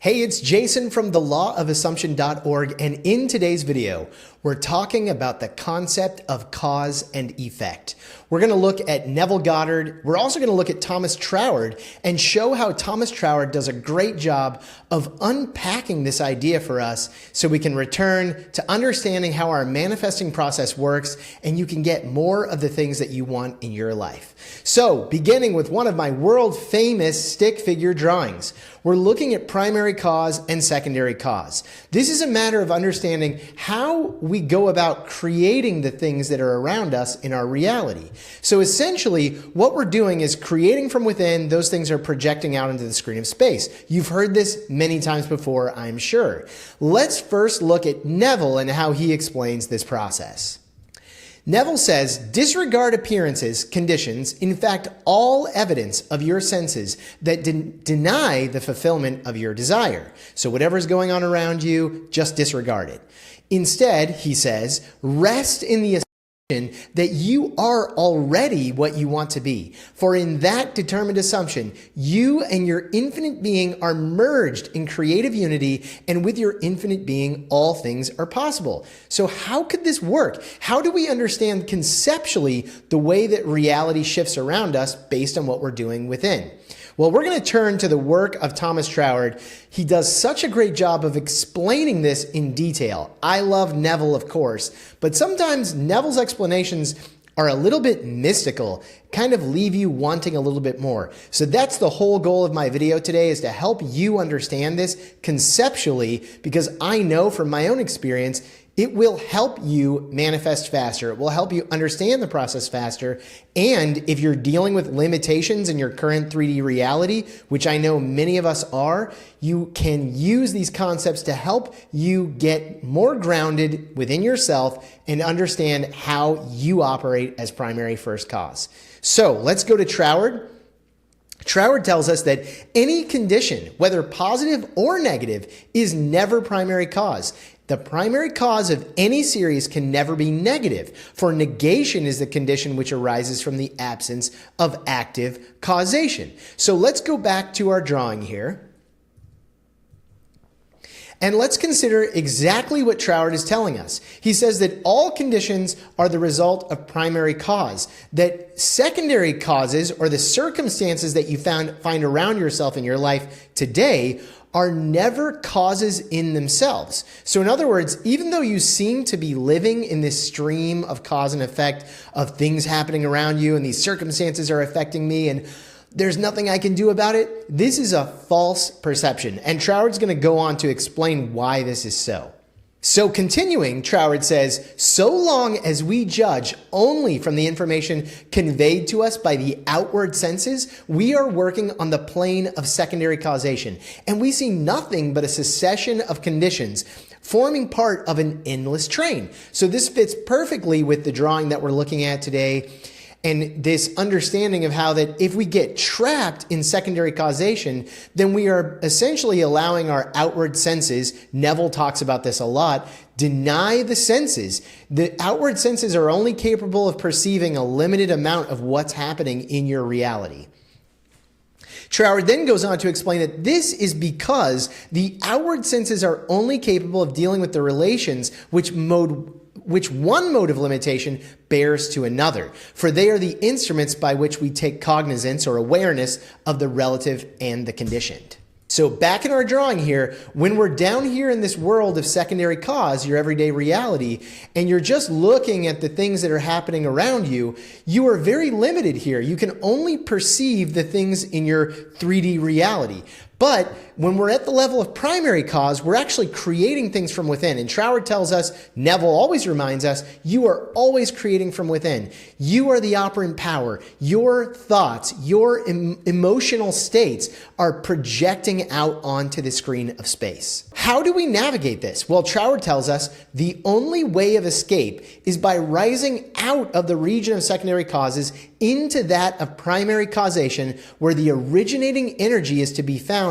Hey, it's Jason from thelawofassumption.org, and in today's video, we're talking about the concept of cause and effect. We're going to look at Neville Goddard. We're also going to look at Thomas Troward and show how Thomas Troward does a great job of unpacking this idea for us so we can return to understanding how our manifesting process works and you can get more of the things that you want in your life. So, beginning with one of my world famous stick figure drawings, we're looking at primary cause and secondary cause. This is a matter of understanding how we go about creating the things that are around us in our reality. So essentially, what we're doing is creating from within, those things are projecting out into the screen of space. You've heard this many times before, I'm sure. Let's first look at Neville and how he explains this process. Neville says, disregard appearances, conditions, in fact, all evidence of your senses that deny the fulfillment of your desire. So whatever's going on around you, just disregard it. Instead, he says, rest in the that you are already what you want to be. For in that determined assumption, you and your infinite being are merged in creative unity, and with your infinite being, all things are possible. So how could this work? How do we understand conceptually the way that reality shifts around us based on what we're doing within? Well, we're going to turn to the work of Thomas Troward. He does such a great job of explaining this in detail. I love Neville, of course, but sometimes Neville's explanations are a little bit mystical, kind of leave you wanting a little bit more. So that's the whole goal of my video today, is to help you understand this conceptually, because I know from my own experience, it will help you manifest faster. It will help you understand the process faster. And if you're dealing with limitations in your current 3D reality, which I know many of us are, you can use these concepts to help you get more grounded within yourself and understand how you operate as primary first cause. So let's go to Troward. Troward tells us that any condition, whether positive or negative, is never primary cause. The primary cause of any series can never be negative, for negation is the condition which arises from the absence of active causation. So let's go back to our drawing here. And let's consider exactly what Troward is telling us. He says that all conditions are the result of primary cause, that secondary causes, or the circumstances that you find around yourself in your life today, are never causes in themselves. So in other words, even though you seem to be living in this stream of cause and effect of things happening around you, and these circumstances are affecting me, and there's nothing I can do about it, this is a false perception. And Troward's going to go on to explain why this is so. So continuing, Troward says, so long as we judge only from the information conveyed to us by the outward senses, we are working on the plane of secondary causation, and we see nothing but a succession of conditions forming part of an endless train. So this fits perfectly with the drawing that we're looking at today, and this understanding of how that if we get trapped in secondary causation, then we are essentially allowing our outward senses, Neville talks about this a lot, deny the senses. The outward senses are only capable of perceiving a limited amount of what's happening in your reality. Troward then goes on to explain that this is because the outward senses are only capable of dealing with the relations which one mode of limitation bears to another, for they are the instruments by which we take cognizance or awareness of the relative and the conditioned. So back in our drawing here, when we're down here in this world of secondary cause, your everyday reality, and you're just looking at the things that are happening around you, you are very limited here. You can only perceive the things in your 3D reality. But when we're at the level of primary cause, we're actually creating things from within. And Troward tells us, Neville always reminds us, you are always creating from within. You are the operant power. Your thoughts, your emotional states are projecting out onto the screen of space. How do we navigate this? Well, Troward tells us the only way of escape is by rising out of the region of secondary causes into that of primary causation, where the originating energy is to be found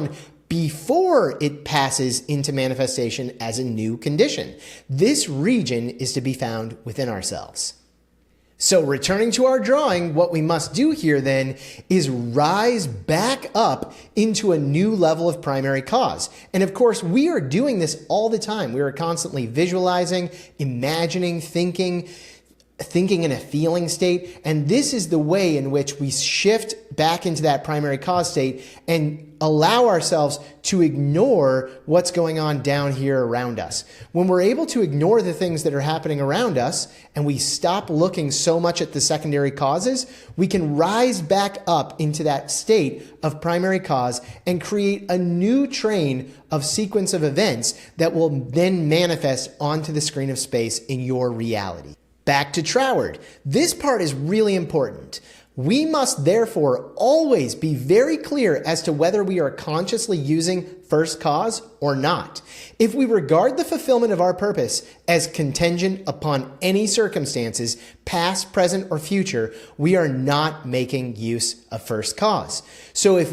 before it passes into manifestation as a new condition. This region is to be found within ourselves. So returning to our drawing, what we must do here then is rise back up into a new level of primary cause. And of course, we are doing this all the time. We are constantly visualizing, imagining, thinking in a feeling state. And this is the way in which we shift back into that primary cause state and allow ourselves to ignore what's going on down here around us. When we're able to ignore the things that are happening around us and we stop looking so much at the secondary causes, we can rise back up into that state of primary cause and create a new train of sequence of events that will then manifest onto the screen of space in your reality. Back to Troward. This part is really important. We must therefore always be very clear as to whether we are consciously using first cause or not. If we regard the fulfillment of our purpose as contingent upon any circumstances, past, present, or future, we are not making use of first cause. So if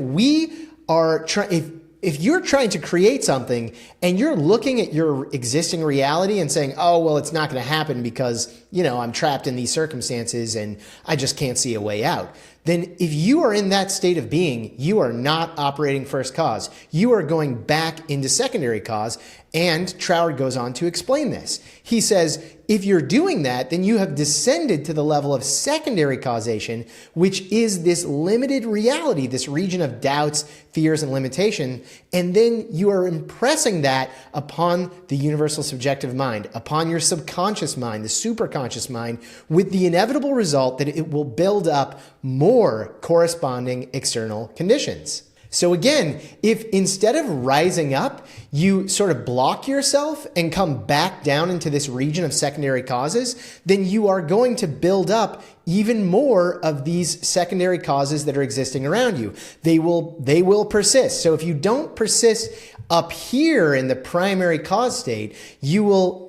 you're trying to create something and you're looking at your existing reality and saying, oh, well, it's not going to happen because, I'm trapped in these circumstances and I just can't see a way out, then if you are in that state of being, you are not operating first cause. You are going back into secondary cause. And Troward goes on to explain this. He says, if you're doing that, then you have descended to the level of secondary causation, which is this limited reality, this region of doubts, fears, and limitation. And then you are impressing that upon the universal subjective mind, upon your subconscious mind, the superconscious mind, with the inevitable result that it will build up more corresponding external conditions. So again, if instead of rising up, you sort of block yourself and come back down into this region of secondary causes, then you are going to build up even more of these secondary causes that are existing around you. They will persist. So if you don't persist up here in the primary cause state, you will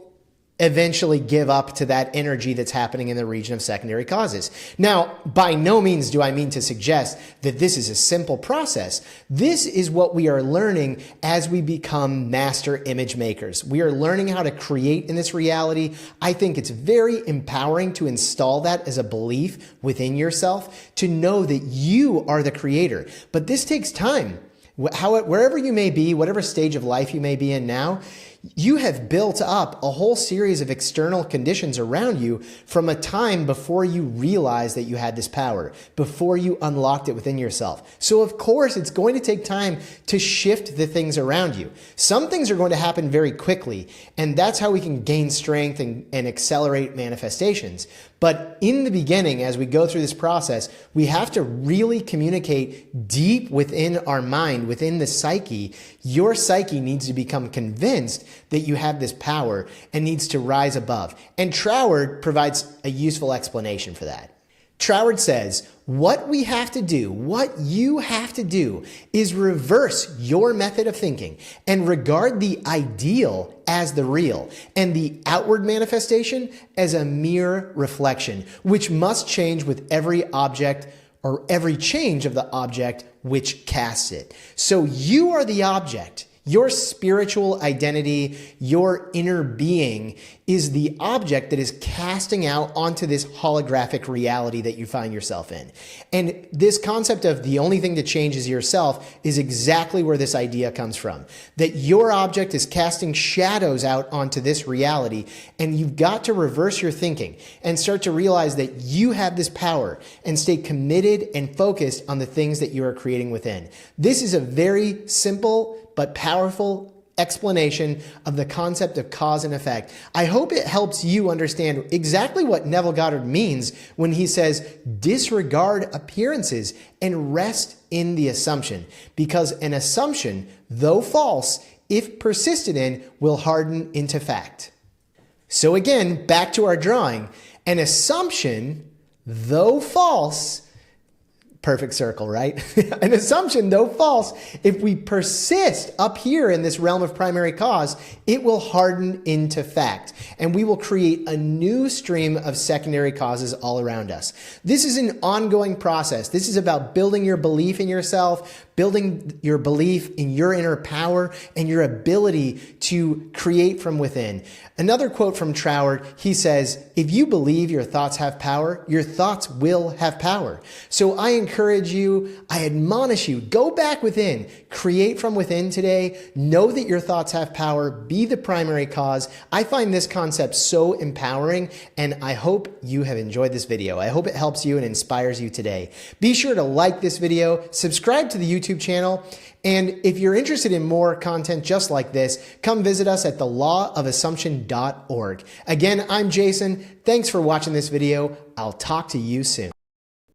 eventually give up to that energy that's happening in the region of secondary causes. Now, by no means do I mean to suggest that this is a simple process. This is what we are learning as we become master image makers. We are learning how to create in this reality. I think it's very empowering to install that as a belief within yourself, to know that you are the creator. But this takes time. Wherever you may be, whatever stage of life you may be in now, you have built up a whole series of external conditions around you from a time before you realized that you had this power, before you unlocked it within yourself. So of course, it's going to take time to shift the things around you. Some things are going to happen very quickly, and that's how we can gain strength and accelerate manifestations. But in the beginning, as we go through this process, we have to really communicate deep within our mind, within the psyche. Your psyche needs to become convinced that you have this power and needs to rise above. And Troward provides a useful explanation for that. Troward says, what you have to do is reverse your method of thinking and regard the ideal as the real and the outward manifestation as a mere reflection, which must change with every object or every change of the object which casts it. So you are the object. Your spiritual identity, your inner being is the object that is casting out onto this holographic reality that you find yourself in. And this concept of the only thing that changes yourself is exactly where this idea comes from. That your object is casting shadows out onto this reality, and you've got to reverse your thinking and start to realize that you have this power and stay committed and focused on the things that you are creating within. This is a very simple but powerful explanation of the concept of cause and effect. I hope it helps you understand exactly what Neville Goddard means when he says, disregard appearances and rest in the assumption, because an assumption, though false, if persisted in, will harden into fact. So again, back to our drawing, an assumption, though false, perfect circle, right? An assumption, though false, if we persist up here in this realm of primary cause, it will harden into fact, and we will create a new stream of secondary causes all around us. This is an ongoing process. This is about building your belief in yourself, building your belief in your inner power and your ability to create from within. Another quote from Troward, he says, if you believe your thoughts have power, your thoughts will have power. So I encourage you, I admonish you, go back within, create from within today, know that your thoughts have power, be the primary cause. I find this concept so empowering, and I hope you have enjoyed this video. I hope it helps you and inspires you today. Be sure to like this video, subscribe to the YouTube channel, and if you're interested in more content just like this, come visit us at thelawofassumption.org. Again, I'm Jason. Thanks for watching this video. I'll talk to you soon.